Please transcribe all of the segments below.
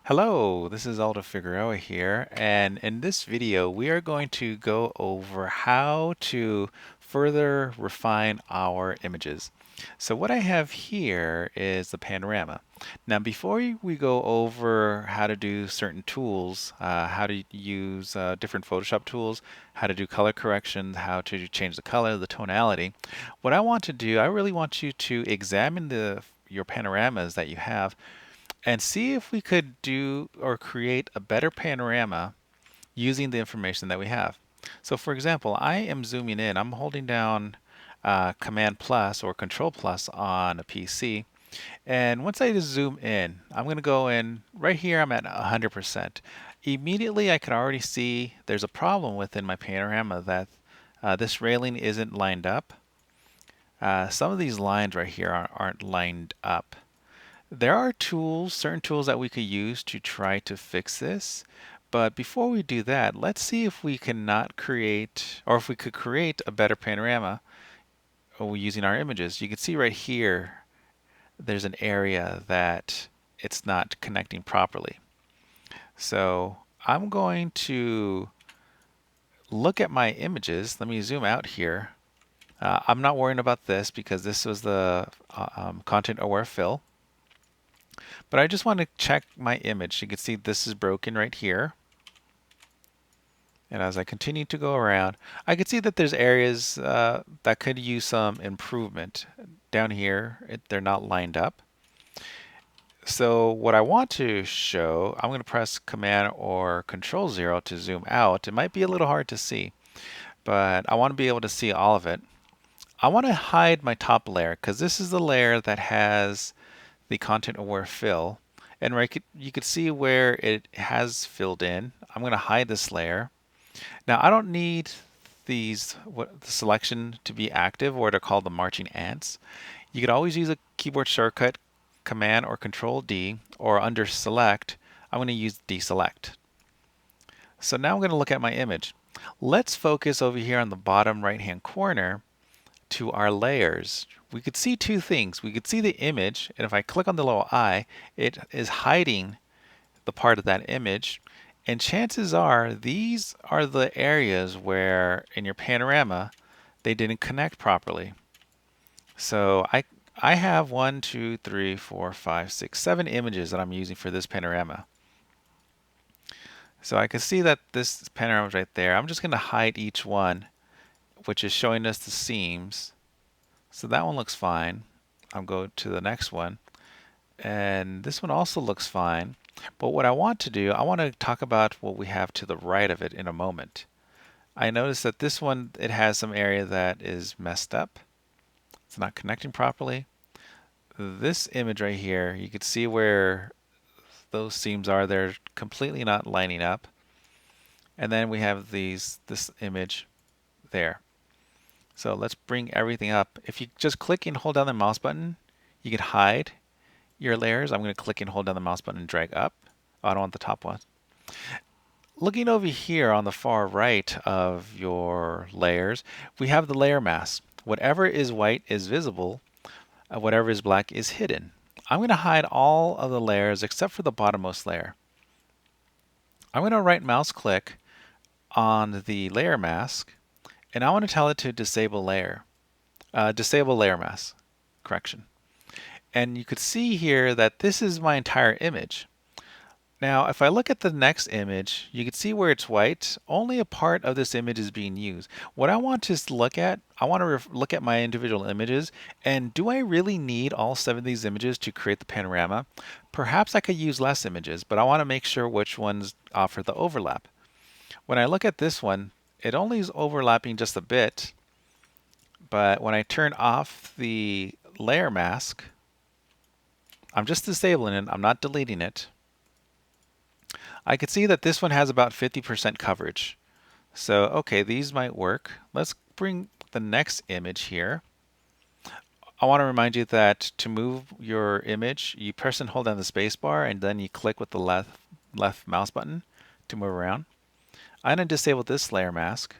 Hello, this is Aldo Figueroa here, and in this video we are going to go over how to further refine our images. So what I have here is the panorama. Now before we go over how to do certain tools, how to use different Photoshop tools, how to do color corrections, how to change the color, the tonality, what I want to do, I really want you to examine your panoramas that you have and see if we could do or create a better panorama using the information that we have. So for example, I am zooming in. I'm holding down Command plus or Control plus on a PC. And once I just zoom in, I'm going to go in right here. I'm at 100%. Immediately, I can already see there's a problem within my panorama that this railing isn't lined up. Some of these lines right here aren't lined up. There are tools, certain tools that we could use to try to fix this. But before we do that, let's see if we cannot create, or if we could create a better panorama using our images. You can see right here, there's an area that it's not connecting properly. So I'm going to look at my images. Let me zoom out here. I'm not worrying about this because this was the content aware fill. But I just want to check my image. You can see this is broken right here. And as I continue to go around, I can see that there's areas that could use some improvement. Down here, they're not lined up. So what I want to show, I'm going to press Command or Control 0 to zoom out. It might be a little hard to see, but I want to be able to see all of it. I want to hide my top layer because this is the layer that has the content aware fill. And right, you could see where it has filled in. I'm going to hide this layer. Now I don't need the selection to be active, or they're called the marching ants. You could always use a keyboard shortcut, Command or Control D, or under Select, I'm going to use Deselect. So now I'm going to look at my image. Let's focus over here on the bottom right hand corner to our layers. We could see two things. We could see the image, and if I click on the little eye, it is hiding the part of that image. And chances are these are the areas where in your panorama they didn't connect properly. So I have 1, 2, 3, 4, 5, 6, 7 images that I'm using for this panorama. So I can see that this panorama is right there. I'm just going to hide each one, which is showing us the seams. So that one looks fine. I'll go to the next one. And this one also looks fine. But what I want to do, I want to talk about what we have to the right of it in a moment. I notice that this one, it has some area that is messed up. It's not connecting properly. This image right here, you can see where those seams are. They're completely not lining up. And then we have this image there. So let's bring everything up. If you just click and hold down the mouse button, you can hide your layers. I'm going to click and hold down the mouse button and drag up. Oh, I don't want the top one. Looking over here on the far right of your layers, we have the layer mask. Whatever is white is visible, whatever is black is hidden. I'm going to hide all of the layers except for the bottommost layer. I'm going to right mouse click on the layer mask, and I want to tell it to disable layer. Disable layer mask, correction. And you could see here that this is my entire image. Now, if I look at the next image, you can see where it's white. Only a part of this image is being used. What I want to look at, I want to look at my individual images, and do I really need all 7 of these images to create the panorama? Perhaps I could use less images, but I want to make sure which ones offer the overlap. When I look at this one, it only is overlapping just a bit, but when I turn off the layer mask, I'm just disabling it, I'm not deleting it. I can see that this one has about 50% coverage. So, okay, these might work. Let's bring the next image here. I want to remind you that to move your image, you press and hold down the space bar and then you click with the left mouse button to move around. I'm going to disable this layer mask.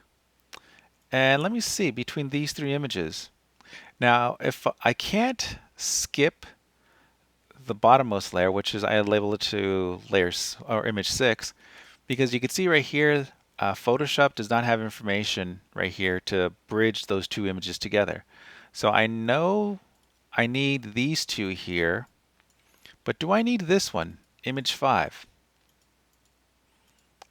And let me see between these 3 images. Now, if I can't skip the bottommost layer, which is I label it to layers or image 6, because you can see right here, Photoshop does not have information right here to bridge those two images together. So I know I need these two here, but do I need this one, image 5?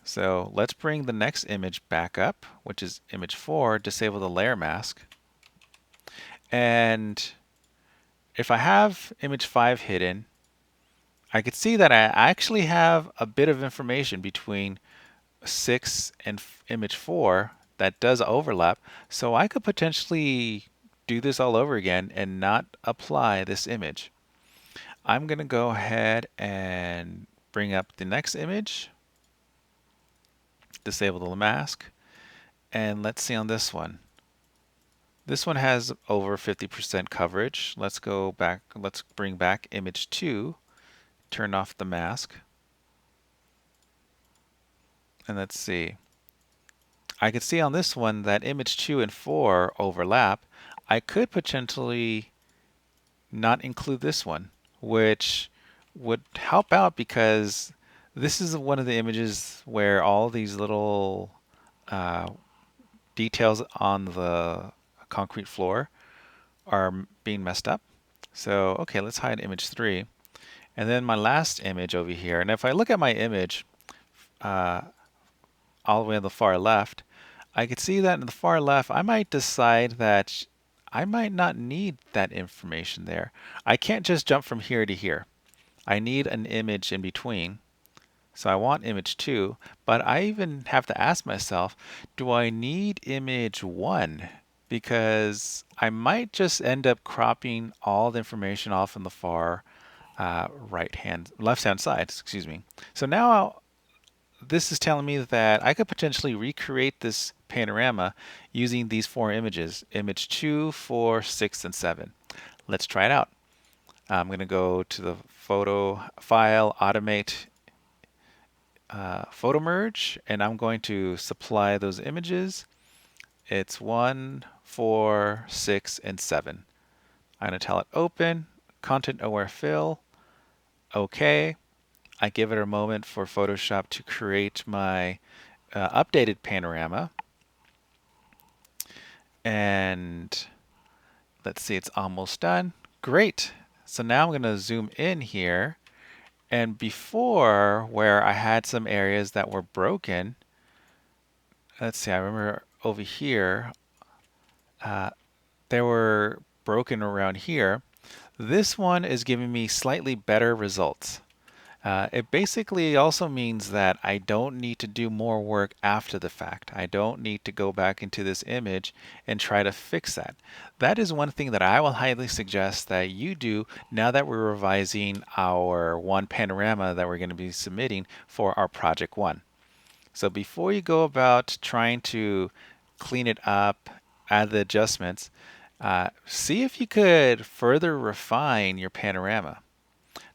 So let's bring the next image back up, which is image 4, disable the layer mask. And if I have image 5 hidden, I could see that I actually have a bit of information between 6 and image 4 that does overlap. So I could potentially do this all over again and not apply this image. I'm going to go ahead and bring up the next image, disable the mask, and let's see on this one. This one has over 50% coverage. Let's go back, let's bring back image 2, turn off the mask, and let's see. I could see on this one that image 2 and 4 overlap. I could potentially not include this one, which would help out because this is one of the images where all these little details on the concrete floor are being messed up. So, okay, let's hide image 3. And then my last image over here, and if I look at my image all the way on the far left, I could see that in the far left, I might decide that I might not need that information there. I can't just jump from here to here. I need an image in between. So I want image 2, but I even have to ask myself, do I need image 1? Because I might just end up cropping all the information off in the far left-hand side, excuse me. So now this is telling me that I could potentially recreate this panorama using these 4 images, image 2, 4, 6, and 7. Let's try it out. I'm going to go to the photo file, automate photo merge, and I'm going to supply those images. It's 1, 4, 6, and 7. I'm going to tell it open, content aware fill, OK. I give it a moment for Photoshop to create my updated panorama. And let's see, it's almost done. Great. So now I'm going to zoom in here. And before, where I had some areas that were broken, let's see, I remember over here, they were broken around here. This one is giving me slightly better results. It basically also means that I don't need to do more work after the fact. I don't need to go back into this image and try to fix that. That is one thing that I will highly suggest that you do now that we're revising our one panorama that we're going to be submitting for our project 1. So before you go about trying to clean it up, add the adjustments, see if you could further refine your panorama.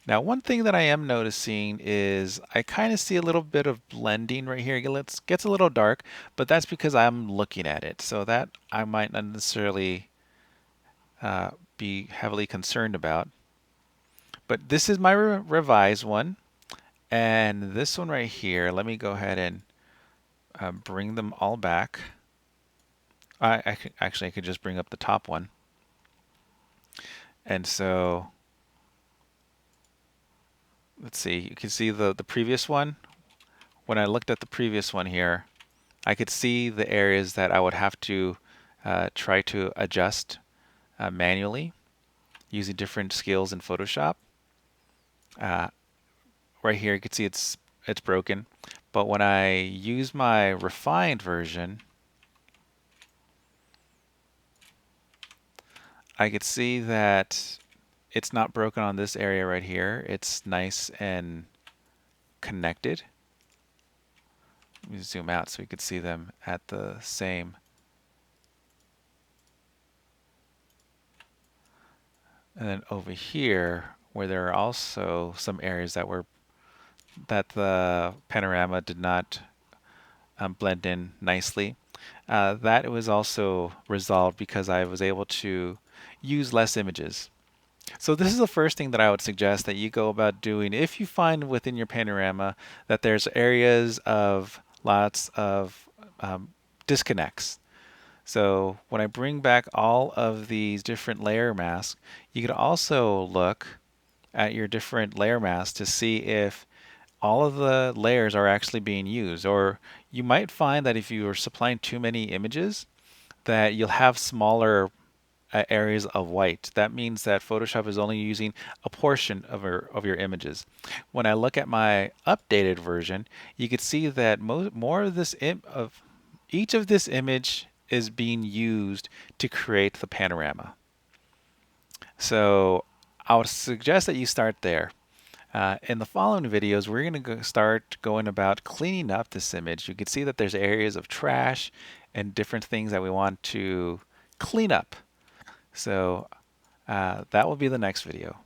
Now, one thing that I am noticing is I kind of see a little bit of blending right here. It gets a little dark, but that's because I'm looking at it. So that I might not necessarily be heavily concerned about. But this is my revised one. And this one right here, let me go ahead and bring them all back. I could just bring up the top one. And so let's see, you can see the previous one. When I looked at the previous one here, I could see the areas that I would have to try to adjust manually using different skills in Photoshop. Right here, you can see it's broken. But when I use my refined version, I could see that it's not broken on this area right here. It's nice and connected. Let me zoom out so we could see them at the same. And then over here, where there are also some areas that the panorama did not blend in nicely, that was also resolved because I was able to use less images. So this is the first thing that I would suggest that you go about doing if you find within your panorama that there's areas of lots of disconnects. So when I bring back all of these different layer masks, you could also look at your different layer masks to see if all of the layers are actually being used. Or you might find that if you are supplying too many images, that you'll have smaller areas of white. That means that Photoshop is only using a portion of your images. When I look at my updated version, you can see that more of of each of this image is being used to create the panorama. So I would suggest that you start there. In the following videos, we're going to start going about cleaning up this image. You can see that there's areas of trash and different things that we want to clean up. So that will be the next video.